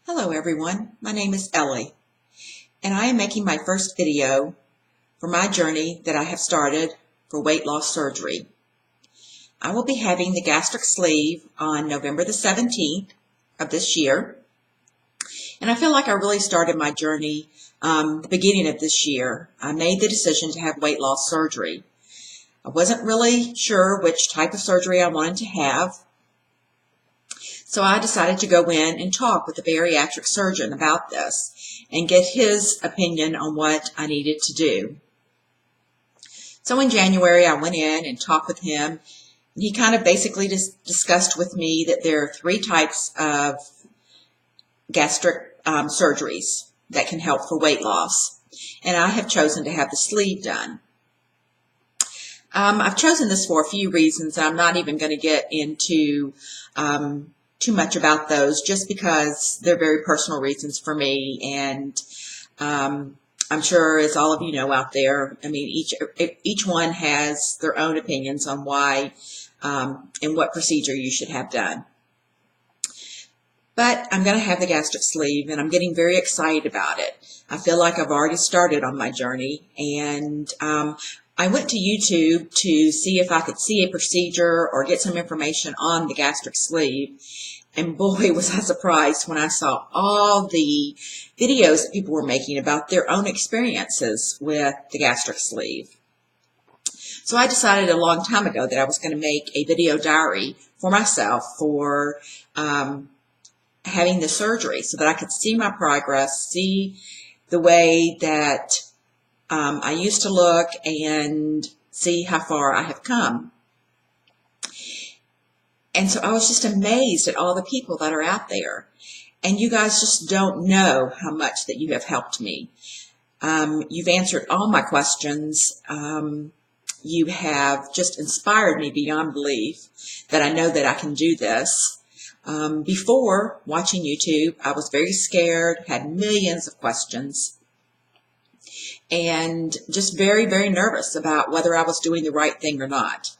Hello everyone, my name is Ellie, and I am making my first video for my journey that I have started for weight loss surgery. I will be having the gastric sleeve on November the 17th of this year, and I feel like I really started my journey the beginning of this year. I made the decision to have weight loss surgery. I wasn't really sure which type of surgery I wanted to have, so I decided to go in and talk with a bariatric surgeon about this and get his opinion on what I needed to do. So in January, I went in and talked with him, and he kind of basically discussed with me that there are three types of gastric surgeries that can help for weight loss, and I have chosen to have the sleeve done. I've chosen this for a few reasons. I'm not even going to get into too much about those, just because they're very personal reasons for me, and I'm sure, as all of you know out there, I mean, each one has their own opinions on why and what procedure you should have done. But I'm going to have the gastric sleeve, and I'm getting very excited about it. I feel like I've already started on my journey, and I went to YouTube to see if I could see a procedure or get some information on the gastric sleeve. And boy, was I surprised when I saw all the videos that people were making about their own experiences with the gastric sleeve. So I decided a long time ago that I was going to make a video diary for myself for having the surgery, so that I could see my progress, see the way that I used to look, and see how far I have come. And so I was just amazed at all the people that are out there. And you guys just don't know how much that you have helped me. You've answered all my questions. You have just inspired me beyond belief that I know that I can do this. Before watching YouTube, I was very scared, had millions of questions, and just very, very nervous about whether I was doing the right thing or not.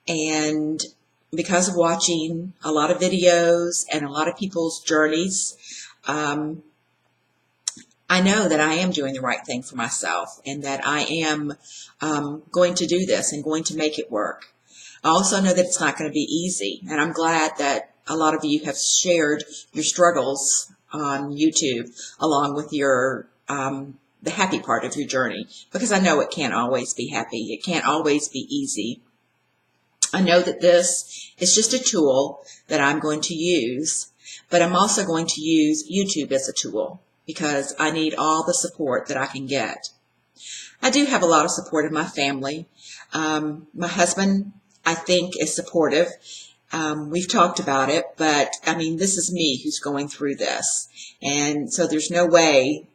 And because of watching a lot of videos and a lot of people's journeys, I know that I am doing the right thing for myself, and that I am going to do this and going to make it work. I also know that it's not going to be easy, and I'm glad that a lot of you have shared your struggles on YouTube along with your the happy part of your journey, because I know it can't always be happy. It can't always be easy. I know that this is just a tool that I'm going to use, but I'm also going to use YouTube as a tool because I need all the support that I can get. I do have a lot of support in my family. My husband, I think, is supportive. We've talked about it, but I mean, this is me who's going through this. And so there's no way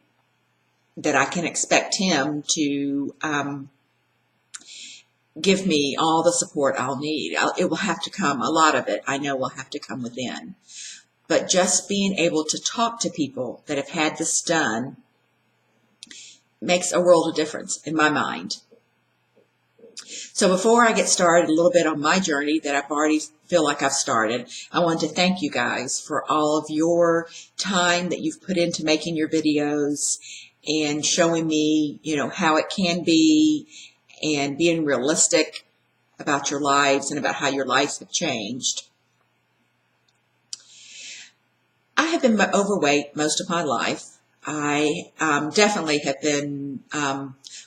that I can expect him to give me all the support I'll need. It will have to come, a lot of it I know will have to come within. But just being able to talk to people that have had this done makes a world of difference in my mind. So before I get started a little bit on my journey that I've already feel like I've started, I want to thank you guys for all of your time that you've put into making your videos and showing me, you know, how it can be, and being realistic about your lives and about how your lives have changed. I have been overweight most of my life. I definitely have been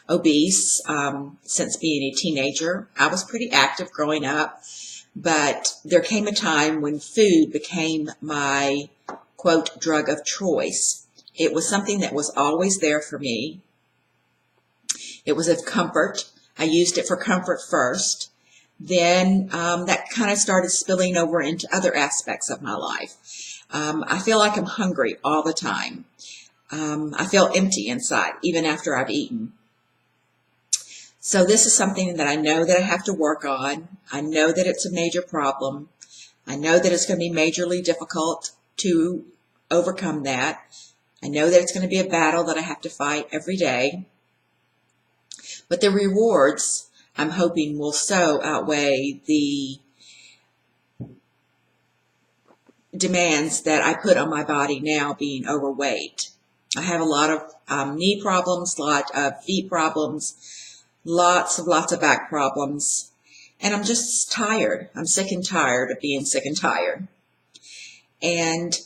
obese since being a teenager. I was pretty active growing up, but there came a time when food became my, quote, drug of choice. It was something that was always there for me. It was of comfort. I used it for comfort first. Then that kind of started spilling over into other aspects of my life. I feel like I'm hungry all the time. I feel empty inside, even after I've eaten. So this is something that I know that I have to work on. I know that it's a major problem. I know that it's going to be majorly difficult to overcome that. I know that it's going to be a battle that I have to fight every day. But the rewards, I'm hoping, will so outweigh the demands that I put on my body now being overweight. I have a lot of knee problems, a lot of feet problems, lots of back problems, and I'm just tired. I'm sick and tired of being sick and tired. And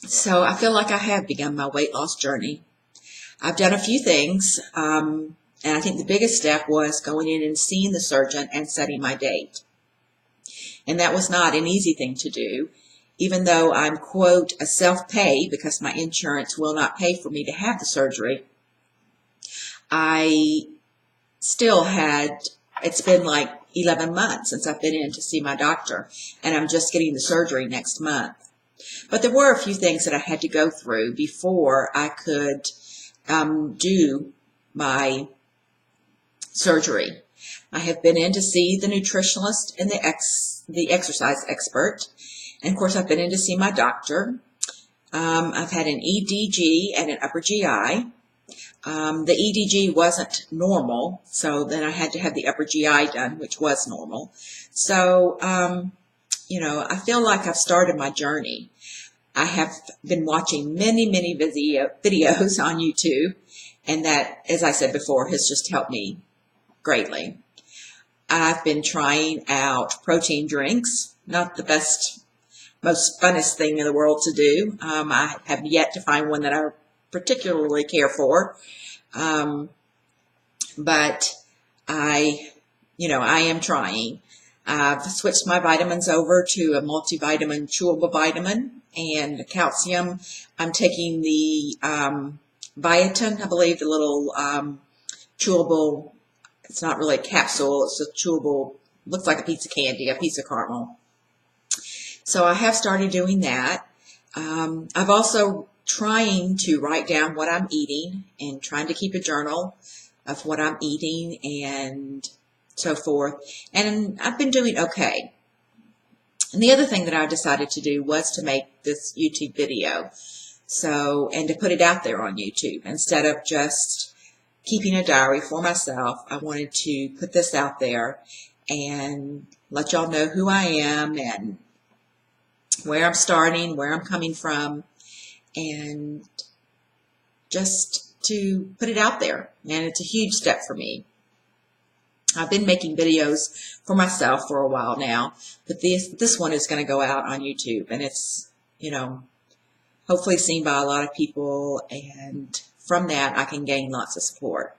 so I feel like I have begun my weight loss journey. I've done a few things, and I think the biggest step was going in and seeing the surgeon and setting my date. And that was not an easy thing to do, even though I'm, quote, a self-pay because my insurance will not pay for me to have the surgery. I still had, it's been like 11 months since I've been in to see my doctor, and I'm just getting the surgery next month. But there were a few things that I had to go through before I could do my surgery. I have been in to see the nutritionist and the exercise expert. And of course, I've been in to see my doctor. I've had an EDG and an upper GI. The EDG wasn't normal, so then I had to have the upper GI done, which was normal. So, I feel like I've started my journey. I have been watching many videos on YouTube, and that, as I said before, has just helped me greatly. I've been trying out protein drinks, not the best, most funnest thing in the world to do. I have yet to find one that I particularly care for, but I am trying. I've switched my vitamins over to a multivitamin chewable vitamin and calcium. I'm taking the biotin, I believe, the little chewable. It's not really a capsule. It's a chewable, looks like a piece of candy, a piece of caramel. So I have started doing that. I've also trying to write down what I'm eating and trying to keep a journal of what I'm eating and so forth. And I've been doing okay. And the other thing that I decided to do was to make this YouTube video. So, and to put it out there on YouTube instead of just keeping a diary for myself. I wanted to put this out there and let y'all know who I am and where I'm starting, where I'm coming from, and just to put it out there. And it's a huge step for me. I've been making videos for myself for a while now, but this one is going to go out on YouTube, and it's, hopefully seen by a lot of people, and from that I can gain lots of support.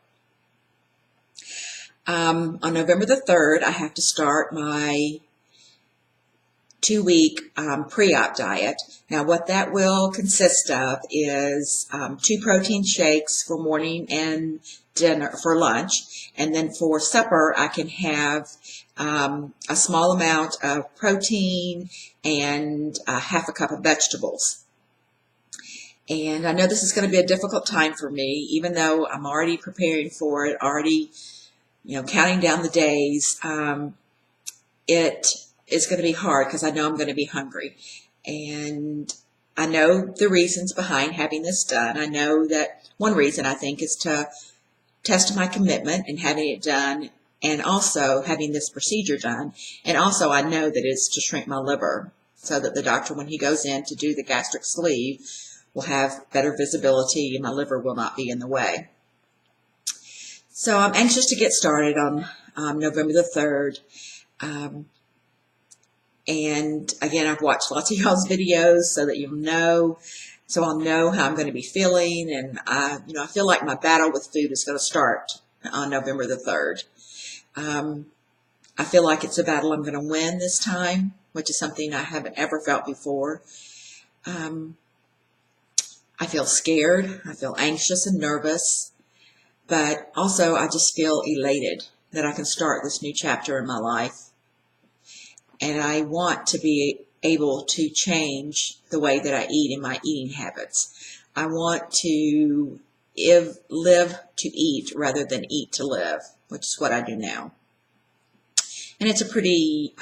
On November the 3rd, I have to start my 2-week pre-op diet. Now, what that will consist of is 2 protein shakes for morning and dinner for lunch, and then for supper I can have a small amount of protein and half a cup of vegetables. And I know this is going to be a difficult time for me, even though I'm already preparing for it, already counting down the days. It is going to be hard because I know I'm going to be hungry. And I know the reasons behind having this done. I know that one reason, I think, is to test my commitment and having it done, and also having this procedure done. And also I know that it's to shrink my liver so that the doctor, when he goes in to do the gastric sleeve, will have better visibility and my liver will not be in the way. So I'm anxious to get started on November the 3rd. And again, I've watched lots of y'all's videos so that you'll know, so I'll know how I'm going to be feeling. And I feel like my battle with food is going to start on November the 3rd. I feel like it's a battle I'm going to win this time, which is something I haven't ever felt before. I feel scared, I feel anxious and nervous, but also I just feel elated that I can start this new chapter in my life. And I want to be able to change the way that I eat and my eating habits. I want to live to eat rather than eat to live, which is what I do now. And it's a pretty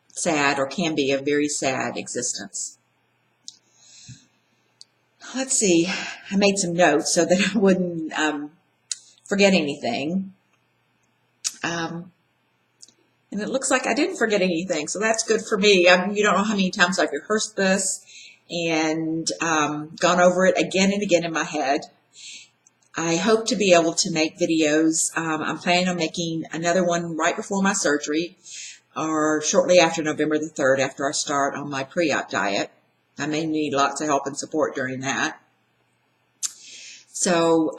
sad, or can be a very sad existence. Let's see, I made some notes so that I wouldn't forget anything. And it looks like I didn't forget anything, so that's good for me. You don't know how many times I've rehearsed this and gone over it again and again in my head. I hope to be able to make videos. I'm planning on making another one right before my surgery, or shortly after November the 3rd, after I start on my pre-op diet. I may need lots of help and support during that. So,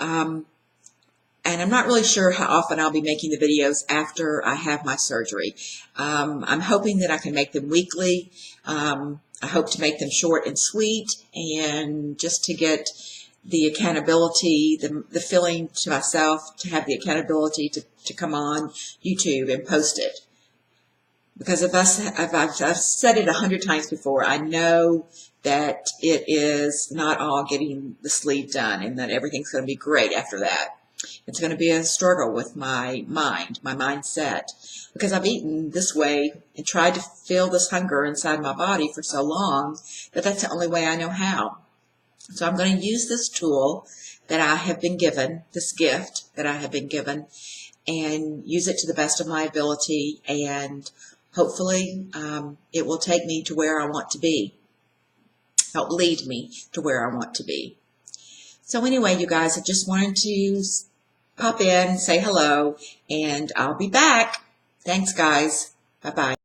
and I'm not really sure how often I'll be making the videos after I have my surgery. I'm hoping that I can make them weekly. I hope to make them short and sweet, and just to get the accountability, the feeling to myself to have the accountability to come on YouTube and post it. Because I've said it 100 times before, I know that it is not all getting the sleeve done and that everything's going to be great after that. It's going to be a struggle with my mind, my mindset, because I've eaten this way and tried to feel this hunger inside my body for so long that that's the only way I know how. So I'm going to use this tool that I have been given, this gift that I have been given, and use it to the best of my ability, and hopefully it will take me to where I want to be, help lead me to where I want to be. So anyway, you guys, I just wanted to pop in, say hello, and I'll be back. Thanks, guys. Bye-bye.